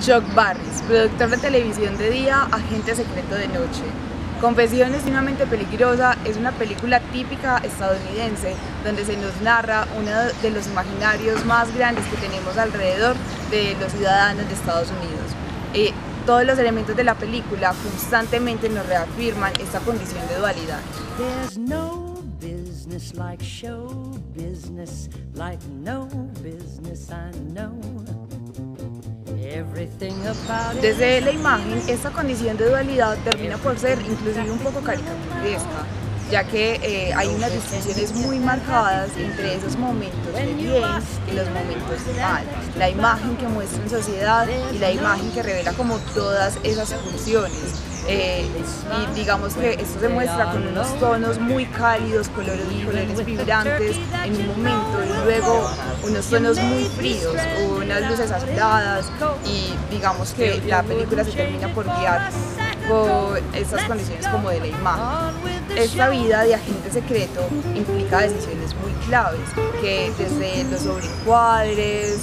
Chuck Barris, productor de televisión de día, agente secreto de noche. Confesiones de una mente peligrosa es una película típica estadounidense donde se nos narra uno de los imaginarios más grandes que tenemos alrededor de los ciudadanos de Estados Unidos. Todos los elementos de la película constantemente nos reafirman esta condición de dualidad. There's no business like show business, like no business I know. Desde la imagen, esta condición de dualidad termina por ser inclusive un poco caricaturesca, ya que hay unas distinciones muy marcadas entre esos momentos de bien y los momentos de mal, la imagen que muestra en sociedad y la imagen que revela como todas esas pulsiones. Y digamos que esto se muestra con unos tonos muy cálidos, colores vibrantes en un momento y luego unos tonos muy fríos, unas luces azuladas, y digamos que la película se termina por guiar por estas condiciones como de la imagen. Esta vida de agente secreto implica decisiones muy claves, que desde los sobrecuadres,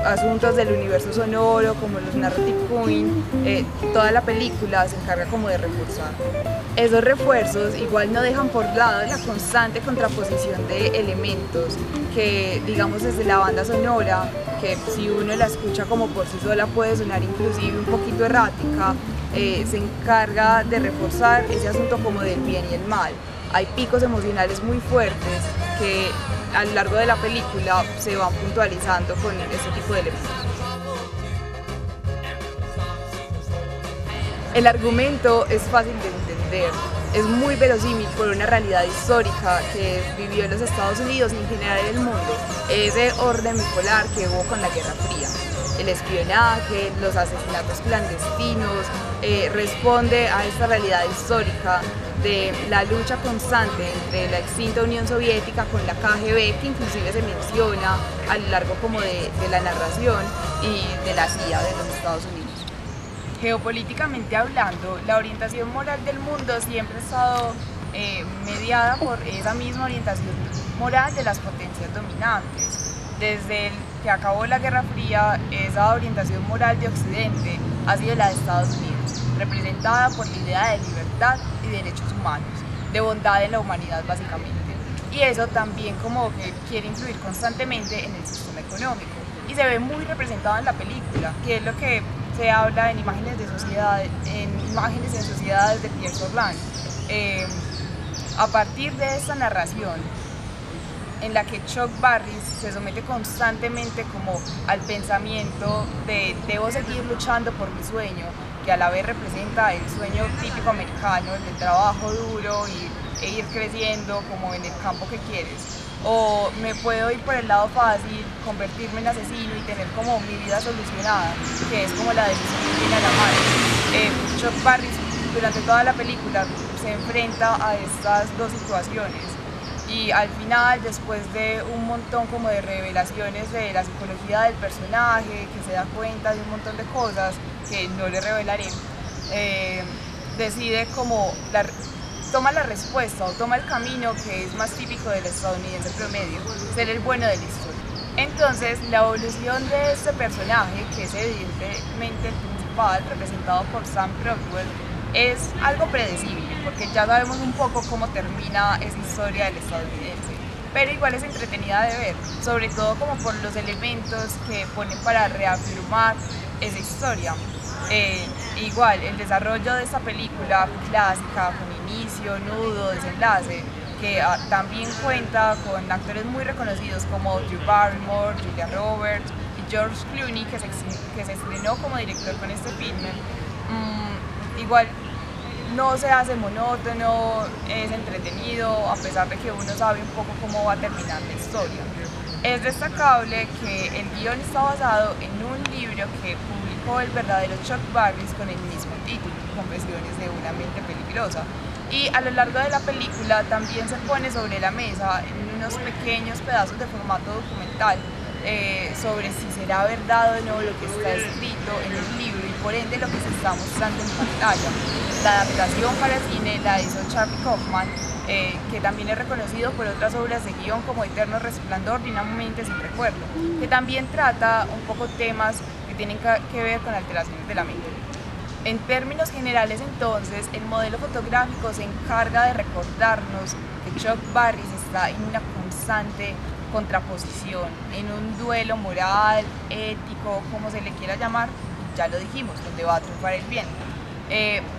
asuntos del universo sonoro como los narrative point, toda la película se encarga como de reforzar. Esos refuerzos igual no dejan por lado la constante contraposición de elementos que, digamos, desde la banda sonora, que si uno la escucha como por sí sola puede sonar inclusive un poquito errática, se encarga de reforzar ese asunto como del bien y el mal. Hay picos emocionales muy fuertes que a lo largo de la película se van puntualizando con este tipo de elementos. El argumento es fácil de entender, es muy verosímil por una realidad histórica que vivió en los Estados Unidos y en general en el mundo, ese orden bipolar que hubo con la Guerra Fría. El espionaje, los asesinatos clandestinos, responde a esta realidad histórica de la lucha constante entre la extinta Unión Soviética con la KGB, que inclusive se menciona a lo largo como de la narración, y de la CIA de los Estados Unidos. Geopolíticamente hablando, la orientación moral del mundo siempre ha estado mediada por esa misma orientación moral de las potencias dominantes. Desde que acabó la Guerra Fría, esa orientación moral de Occidente ha sido la de Estados Unidos, representada por la idea de libertad y derechos humanos, de bondad en la humanidad básicamente. Y eso también como que quiere influir constantemente en el sistema económico. Y se ve muy representado en la película, que es lo que se habla en Imágenes de Sociedad, en Imágenes en Sociedades de Pierre Sorland. A partir de esta narración, en la que Chuck Barris se somete constantemente como al pensamiento de debo seguir luchando por mi sueño, que a la vez representa el sueño típico americano, el del trabajo duro e ir creciendo como en el campo que quieres. O me puedo ir por el lado fácil, convertirme en asesino y tener como mi vida solucionada, que es como la decisión que tiene a la mano. Chuck Barris durante toda la película se enfrenta a estas dos situaciones. Y al final, después de un montón como de revelaciones de la psicología del personaje, que se da cuenta de un montón de cosas que no le revelaré, decide como toma la respuesta o toma el camino que es más típico del estadounidense promedio, ser el bueno de la historia. Entonces, la evolución de este personaje, que es evidentemente el principal, representado por Sam Rockwell, es algo predecible, porque ya sabemos un poco cómo termina esa historia del estadounidense, pero igual es entretenida de ver, sobre todo como por los elementos que ponen para reafirmar esa historia. Igual, el desarrollo de esta película clásica, con inicio, nudo, desenlace, que también cuenta con actores muy reconocidos como Drew Barrymore, Julia Roberts y George Clooney, que se estrenó como director con este filme. Igual no se hace monótono, es entretenido, a pesar de que uno sabe un poco cómo va a terminar la historia. Es destacable que el guión está basado en un libro que publicó el verdadero Chuck Barris con el mismo título, Confesiones de una mente peligrosa. Y a lo largo de la película también se pone sobre la mesa en unos pequeños pedazos de formato documental sobre si será verdad o no lo que está escrito en el libro y por ende lo que se está mostrando en pantalla. La adaptación para cine la hizo Charlie Kaufman, que también es reconocido por otras obras de guión como Eterno Resplandor de una mente sin recuerdo, que también trata un poco temas que tienen que ver con alteraciones de la mente. En términos generales, entonces, el modelo fotográfico se encarga de recordarnos que Chuck Barris está en una constante contraposición, en un duelo moral, ético, como se le quiera llamar, ya lo dijimos, donde va a triunfar el bien.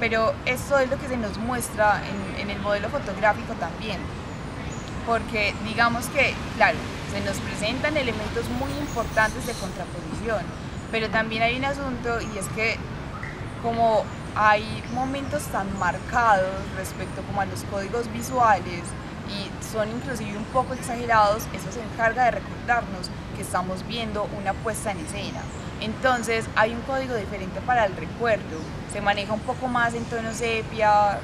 Pero esto es lo que se nos muestra en el modelo fotográfico también, porque digamos que, claro, se nos presentan elementos muy importantes de contraposición, pero también hay un asunto, y es que como hay momentos tan marcados respecto como a los códigos visuales y son inclusive un poco exagerados, eso se encarga de recordarnos que estamos viendo una puesta en escena. Entonces hay un código diferente para el recuerdo, se maneja un poco más en tono sepia,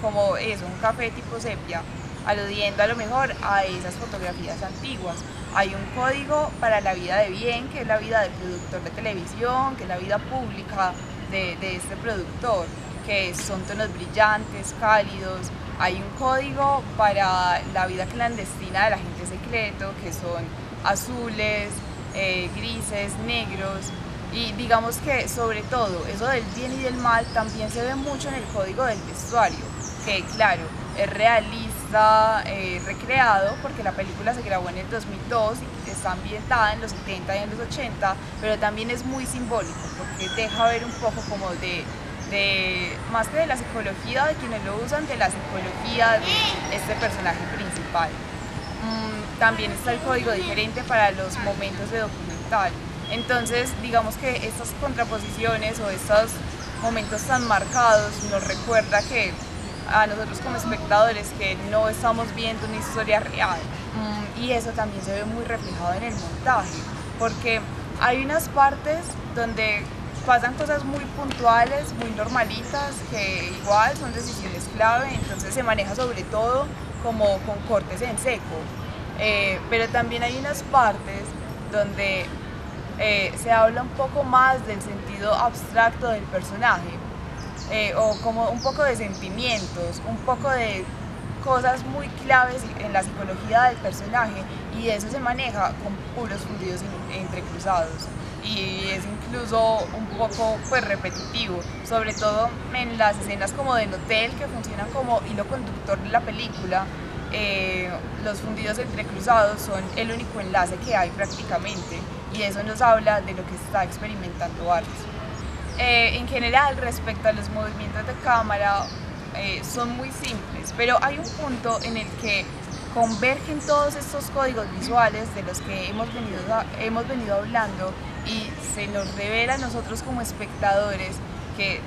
como eso, un café tipo sepia, aludiendo a lo mejor a esas fotografías antiguas. Hay un código para la vida de bien, que es la vida del productor de televisión, que es la vida pública de este productor, que son tonos brillantes, cálidos. Hay un código para la vida clandestina del agente secreto, que son azules, grises, negros. Y digamos que sobre todo eso del bien y del mal también se ve mucho en el código del vestuario, que claro, es realista, recreado, porque la película se grabó en el 2002 y está ambientada en los 70 y en los 80, pero también es muy simbólico, porque deja ver un poco como más que de la psicología de quienes lo usan, de la psicología de este personaje principal. También está el código diferente para los momentos de documental. Entonces, digamos que estas contraposiciones o estos momentos tan marcados nos recuerda que a nosotros como espectadores que no estamos viendo una historia real. Y eso también se ve muy reflejado en el montaje, porque hay unas partes donde pasan cosas muy puntuales, muy normalitas, que igual son decisiones clave, entonces se maneja sobre todo como con cortes en seco. Pero también hay unas partes donde se habla un poco más del sentido abstracto del personaje, o como un poco de sentimientos, un poco de cosas muy claves en la psicología del personaje, y eso se maneja con puros fundidos entrecruzados. Y es incluso un poco pues repetitivo, sobre todo en las escenas como del hotel, que funcionan como hilo conductor de la película. Los fundidos entrecruzados son el único enlace que hay prácticamente, y eso nos habla de lo que está experimentando Barris. En general, respecto a los movimientos de cámara, son muy simples, pero hay un punto en el que convergen todos estos códigos visuales de los que hemos venido hablando, y se nos revela a nosotros como espectadores que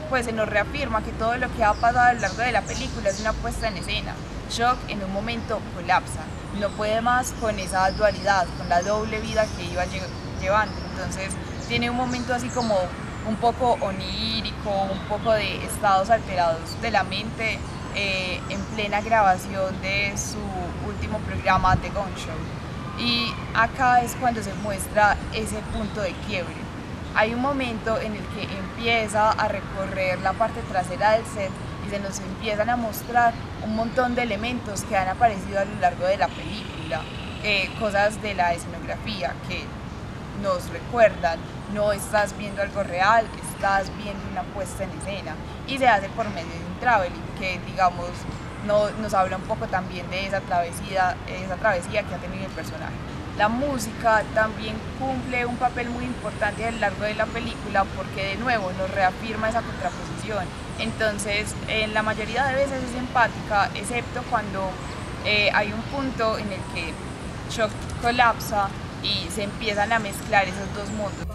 pues se nos reafirma que todo lo que ha pasado a lo largo de la película es una puesta en escena. Chuck en un momento colapsa, no puede más con esa dualidad, con la doble vida que iba llevando. Entonces tiene un momento así como un poco onírico, un poco de estados alterados de la mente, en plena grabación de su último programa, The Gong Show. Y acá es cuando se muestra ese punto de quiebre. Hay un momento en el que empieza a recorrer la parte trasera del set y se nos empiezan a mostrar un montón de elementos que han aparecido a lo largo de la película, cosas de la escenografía que nos recuerdan, no estás viendo algo real, estás viendo una puesta en escena, y se hace por medio de un traveling que, digamos, nos habla un poco también de esa travesía que ha tenido el personaje. La música también cumple un papel muy importante a lo largo de la película, porque de nuevo nos reafirma esa contraposición. Entonces, en la mayoría de veces es empática, excepto cuando hay un punto en el que Chuck colapsa y se empiezan a mezclar esos dos mundos.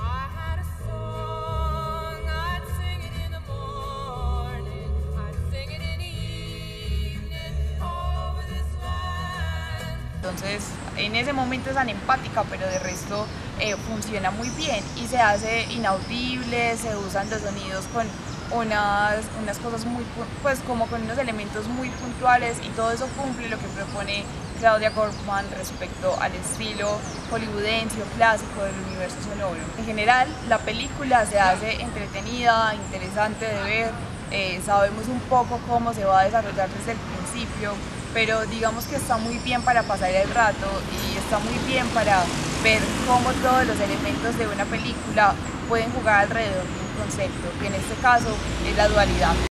Entonces, en ese momento es tan empática, pero de resto funciona muy bien y se hace inaudible, se usan los sonidos con unas cosas muy, pues como con unos elementos muy puntuales, y todo eso cumple lo que propone Claudia Korfman respecto al estilo hollywoodense o clásico del universo sonoro. En general, la película se hace entretenida, interesante de ver, sabemos un poco cómo se va a desarrollar desde el principio, pero digamos que está muy bien para pasar el rato y está muy bien para ver cómo todos los elementos de una película pueden jugar alrededor de un concepto, que en este caso es la dualidad.